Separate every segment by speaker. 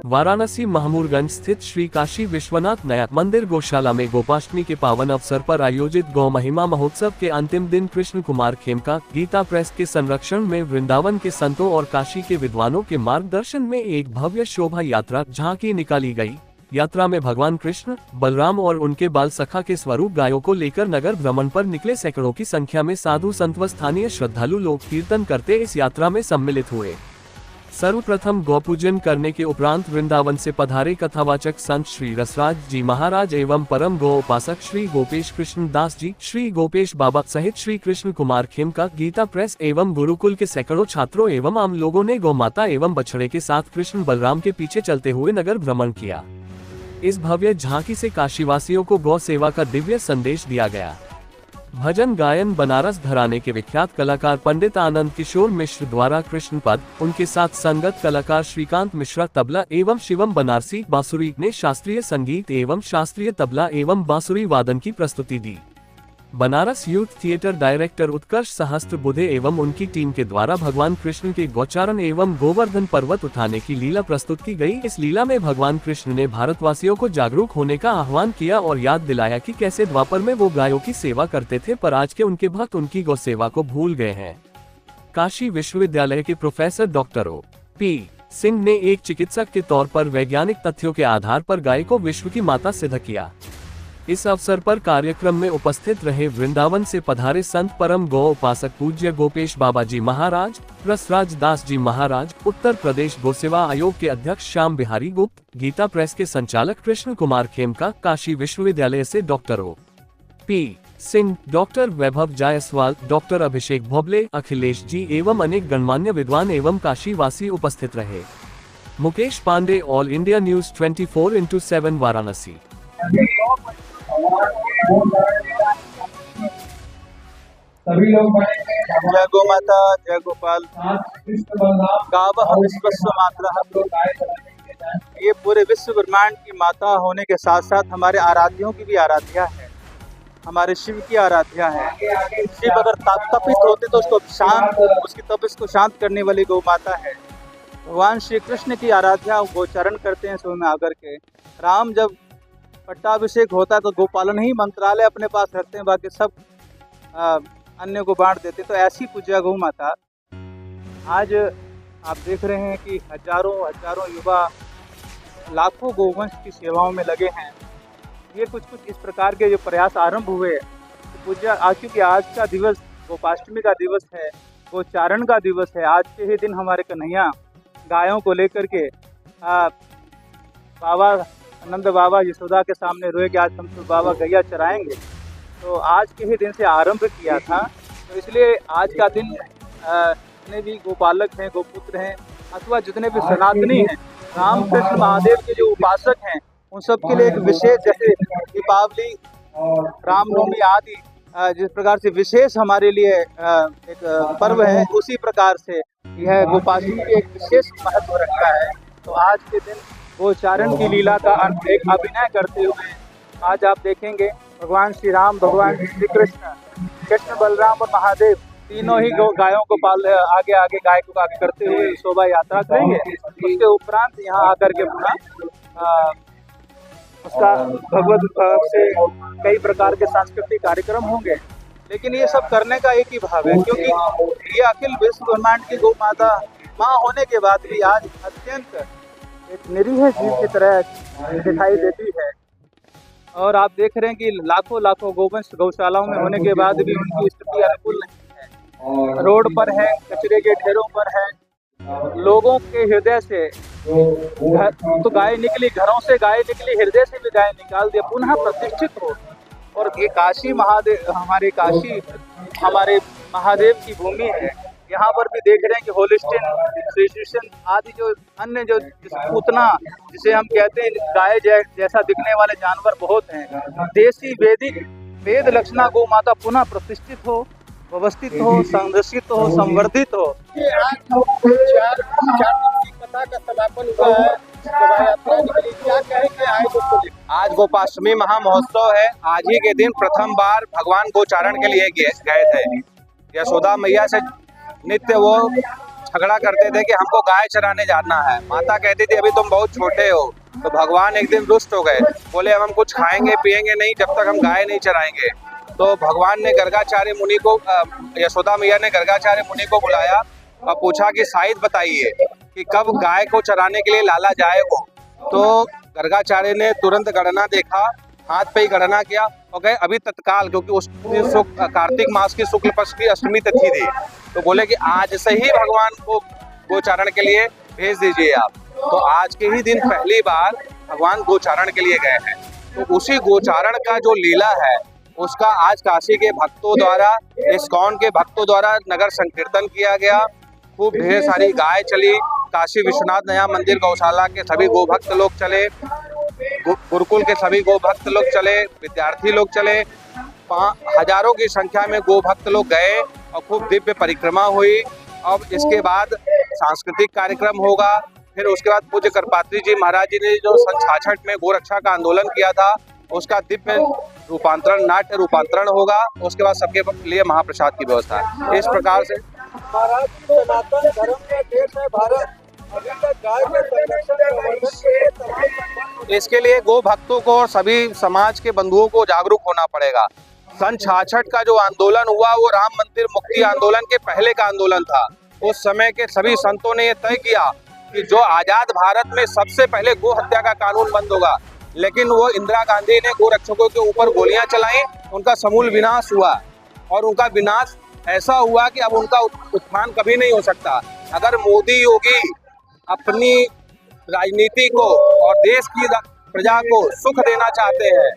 Speaker 1: वाराणसी महमूरगंज स्थित श्री काशी विश्वनाथ नया मंदिर गौशाला में गोपाष्टमी के पावन अवसर पर आयोजित गौ महिमा महोत्सव के अंतिम दिन कृष्ण कुमार खेमका गीता प्रेस के संरक्षण में वृंदावन के संतों और काशी के विद्वानों के मार्गदर्शन में एक भव्य शोभा यात्रा झांकी निकाली गई। यात्रा में भगवान कृष्ण, बलराम और उनके बाल सखा के स्वरूप गायों को लेकर नगर भ्रमण पर निकले सैकड़ों की संख्या में साधु संत व स्थानीय श्रद्धालु लोग कीर्तन करते इस यात्रा में सम्मिलित हुए। सर्वप्रथम गौपूजन करने के उपरांत वृंदावन से पधारे कथावाचक संत श्री रसराज जी महाराज एवं परम गौ उपासक श्री गोपेश कृष्ण दास जी, श्री गोपेश बाबा सहित श्री कृष्ण कुमार खेमका गीता प्रेस एवं गुरुकुल के सैकड़ों छात्रों एवं आम लोगों ने गौ माता एवं बछड़े के साथ कृष्ण बलराम के पीछे चलते हुए नगर भ्रमण किया। इस भव्य झांकी से काशीवासियों को गौ सेवा का दिव्य संदेश दिया गया। भजन गायन बनारस घराने के विख्यात कलाकार पंडित आनंद किशोर मिश्र द्वारा कृष्ण पद, उनके साथ संगत कलाकार श्रीकांत मिश्रा तबला एवं शिवम बनारसी बांसुरी ने शास्त्रीय संगीत एवं शास्त्रीय तबला एवं बांसुरी वादन की प्रस्तुति दी। बनारस यूथ थिएटर डायरेक्टर उत्कर्ष सहस्त्रबुद्धे एवं उनकी टीम के द्वारा भगवान कृष्ण के गौचारण एवं गोवर्धन पर्वत उठाने की लीला प्रस्तुत की गई। इस लीला में भगवान कृष्ण ने भारतवासियों को जागरूक होने का आह्वान किया और याद दिलाया कि कैसे द्वापर में वो गायों की सेवा करते थे, पर आज के उनके भक्त उनकी गौ सेवा को भूल गए हैं। काशी विश्वविद्यालय के प्रोफेसर डॉक्टर ओ.पी. सिंह ने एक चिकित्सक के तौर पर वैज्ञानिक तथ्यों के आधार पर गाय को विश्व की माता सिद्ध किया। इस अवसर पर कार्यक्रम में उपस्थित रहे वृंदावन से पधारे संत परम गौ उपासक पूज्य गोपेश बाबा जी महाराज, रसराज दास जी महाराज, उत्तर प्रदेश गौ सेवा आयोग के अध्यक्ष श्याम बिहारी गुप्त, गीता प्रेस के संचालक कृष्ण कुमार खेमका, काशी विश्वविद्यालय से doctor OP. Singh, doctor Vaibhav Jaiswal, doctor Abhishek Bhoble, Akhilesh ji एवं अनेक गणमान्य विद्वान एवं काशी वासी उपस्थित रहे। Mukesh Pandey, all India news 24/7 Varanasi.
Speaker 2: सभी लोग बने
Speaker 3: जय गो माता, जय गोपाल, गावः विश्वस्य मातरः। ये पूरे विश्व ब्रह्मांड की माता होने के साथ साथ हमारे आराध्यों की भी आराध्या है, हमारे शिव की आराध्या है। शिव अगर तपित होते तो उसको शांत, उसकी तपिश को शांत करने वाली गौ माता है। भगवान श्री कृष्ण की आराध्या गोचरण करते हैं सुबह में आकर के। राम जब पट्टाभिषेक होता है तो गोपालन ही मंत्रालय अपने पास रखते हैं, बाकी सब अन्य को बांट देते। तो ऐसी पूज्य गौ माता आज आप देख रहे हैं कि हजारों युवा लाखों गौवंश की सेवाओं में लगे हैं। ये कुछ इस प्रकार के जो प्रयास आरंभ हुए तो पूज्य आज, क्योंकि आज का दिवस गोपाष्टमी का दिवस है, गोचारण का दिवस है। आज के ही दिन हमारे कन्हैया गायों को लेकर के बाबा नंद बाबा यशोदा के सामने रोए कि आज हम तो बाबा गैया चराएंगे। तो आज के ही दिन से आरंभ किया था। तो इसलिए आज का दिन जितने भी गोपालक हैं, गोपुत्र हैं, अथवा जितने भी सनातनी हैं, रामकृष्ण महादेव के जो उपासक हैं, उन सब के लिए एक विशेष, जैसे दीपावली, रामनवमी आदि जिस प्रकार से विशेष हमारे लिए एक पर्व है, उसी प्रकार से यह गोपाष्टमी एक विशेष महत्व रखता है। तो आज के दिन गोचारण की लीला का एक अभिनय करते हुए आज आप देखेंगे भगवान श्री राम, भगवान श्री कृष्ण बलराम और महादेव तीनों ही गायों को पाल आगे गाय को आगे करते हुए शोभा यात्रा करेंगे। उसके उपरांत यहाँ आकर के पूरा उसका भगवत से कई प्रकार के सांस्कृतिक कार्यक्रम होंगे। लेकिन ये सब करने का एक ही भाव है, क्योंकि ये अखिल विश्व ब्रह्मांड की गौ माता माँ होने के बाद भी आज अत्यंत एक निरीह जीव की तरह दिखाई देती है। और आप देख रहे हैं कि लाखों गोवंश गौशालाओं में होने के बाद भी उनकी स्थिति अनुकूल नहीं है। रोड पर है, कचरे के ढेरों पर है, लोगों के हृदय से तो गाय निकली, घरों से गाय निकली, हृदय से भी गाय निकाल दिया, पुनः प्रतिष्ठित हो। और ये काशी महादेव, हमारे महादेव की भूमि है। यहाँ पर भी देख रहे हैं कि होलिस्टिन, फ्रीशियन आदि जो अन्य जो पूतना जिसे हम कहते हैं गाय जैसा दिखने वाले जानवर बहुत हैं। देसी वैदिक वेद लक्षणा गौ माता पुनः प्रतिष्ठित हो, व्यवस्थित हो, संरक्षित हो, संवर्धित हो।
Speaker 2: कथा का समापन हुआ है, क्या कहेंगे
Speaker 3: आज गोपाष्टमी महा महोत्सव है। आज ही के दिन प्रथम बार भगवान गोचारण के लिए गए थे। यशोदा मैया से नित्य वो झगड़ा करते थे कि हमको गाय चराने जाना है। माता कहती थी अभी तुम बहुत छोटे हो। तो भगवान एक दिन रुष्ट हो गए, बोले अब हम कुछ खाएंगे पिएंगे नहीं जब तक हम गाय नहीं चराएंगे। तो भगवान ने गर्गाचार्य मुनि को, यशोदा मैया ने गर्गाचार्य मुनि को बुलाया और पूछा कि शायद बताइए कि कब गाय को चराने के लिए लाला जाएगा। तो गर्गाचार्य ने तुरंत गणना देखा, हाथ पे ही गणना किया और गए अभी तत्काल, क्योंकि उस कार्तिक मास की शुक्ल पक्ष की अष्टमी तिथि थी। तो बोले कि आज से ही भगवान को गोचारण के लिए भेज दीजिए आप। तो आज के ही दिन पहली बार भगवान गोचारण के लिए गए हैं। तो उसी गोचारण का जो लीला है उसका आज काशी के भक्तों द्वारा, इस्कॉन के भक्तों द्वारा नगर संकीर्तन किया गया। खूब ढेर सारी गाय चली, काशी विश्वनाथ नया मंदिर गौशाला के सभी गोभक्त लोग चले, गुरुकुल के सभी गोभक्त लोग चले, विद्यार्थी लोग चले, हजारों की संख्या में गोभक्त लोग गए और खूब दिव्य परिक्रमा हुई। अब इसके बाद सांस्कृतिक कार्यक्रम होगा। फिर उसके बाद पूज्य करपात्री जी महाराज जी ने जो सन 66 में गोरक्षा का आंदोलन किया था उसका दिव्य रूपांतरण, नाट्य रूपांतरण होगा। उसके बाद सबके लिए महाप्रसाद की व्यवस्था है। इस प्रकार से
Speaker 2: महाराज सनातन धर्म का देश है भारत, अभी तक गाय के संरक्षण संवर्धन के लिए तमाम
Speaker 3: इसके लिए गो भक्तों को और सभी समाज के बंधुओं को जागरूक होना पड़ेगा। सन 66 का जो आंदोलन हुआ वो राम मंदिर मुक्ति आंदोलन के पहले का आंदोलन था। उस समय के सभी संतों ने यह तय किया कि जो आजाद भारत में सबसे पहले गो हत्या का कानून बंद होगा, लेकिन वो इंदिरा गांधी ने गोरक्षकों के ऊपर गोलियां चलाई, उनका समूल विनाश हुआ। और उनका विनाश ऐसा हुआ कि अब उनका उत्थान कभी नहीं हो सकता। अगर मोदी योगी अपनी राजनीति को और देश की प्रजा को सुख देना चाहते हैं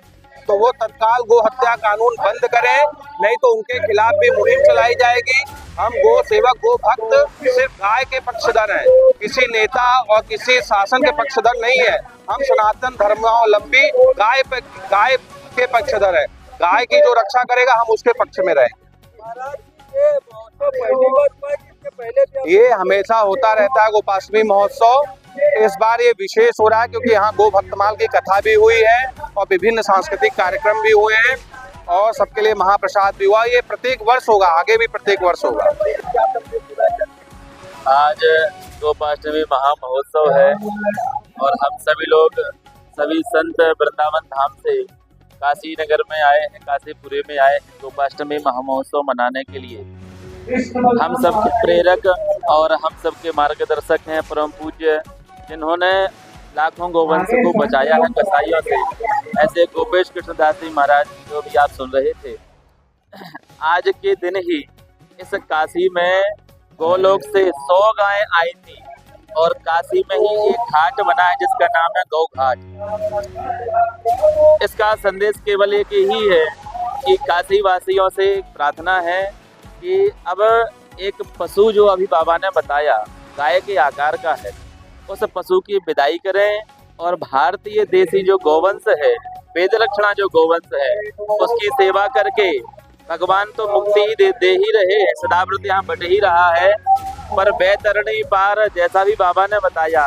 Speaker 3: तो वो तत्काल गो हत्या कानून बंद करें, नहीं तो उनके खिलाफ भी मुहिम चलाई जाएगी। हम गो सेवक, गो भक्त सिर्फ गाय के पक्षधर हैं, किसी नेता और किसी शासन के पक्षधर नहीं है। हम सनातन धर्मावलंबी गाय के पक्षधर है। गाय की जो रक्षा करेगा हम उसके पक्ष में रहेंगे।
Speaker 2: महाराज ये महोत्सव पहली बार हुआ है, इसके पहले भी
Speaker 3: ये हमेशा होता रहता है गोपाष्टमी महोत्सव। इस बार ये विशेष हो रहा है क्योंकि यहाँ गो भक्तमाल की कथा भी हुई है और विभिन्न सांस्कृतिक कार्यक्रम भी हुए हैं और सबके लिए महाप्रसाद भी हुआ। ये प्रत्येक वर्ष होगा, आगे भी प्रत्येक वर्ष होगा।
Speaker 4: आज गोपाष्टमी महामहोत्सव है और हम सभी लोग, सभी संत वृंदावन धाम से काशी नगर में आए हैं, काशीपुरी में आए हैं गोपाष्टमी महामहोत्सव मनाने के लिए। हम सबके प्रेरक और हम सबके मार्गदर्शक हैं परम पूज्य, जिन्होंने लाखों गोवंश को बचाया है कसाईयों से, ऐसे गोपेश कृष्णदास जी महाराज जो भी आप सुन रहे थे। आज के दिन ही इस काशी में गोलोक से 100 गायें आई थी और काशी में ही एक घाट बना है जिसका नाम है गौ घाट। इसका संदेश केवल एक ही है कि काशी वासियों से प्रार्थना है कि अब एक पशु जो अभी बाबा ने बताया गाय के आकार का है, उस पशु की विदाई करें और भारतीय देसी जो गोवंश है, वेद लक्षणा जो गोवंश है, उसकी सेवा करके भगवान तो मुक्ति ही दे ही रहे, सदाव्रत यहाँ बट ही रहा है, पर वैतरणी पार जैसा भी बाबा ने बताया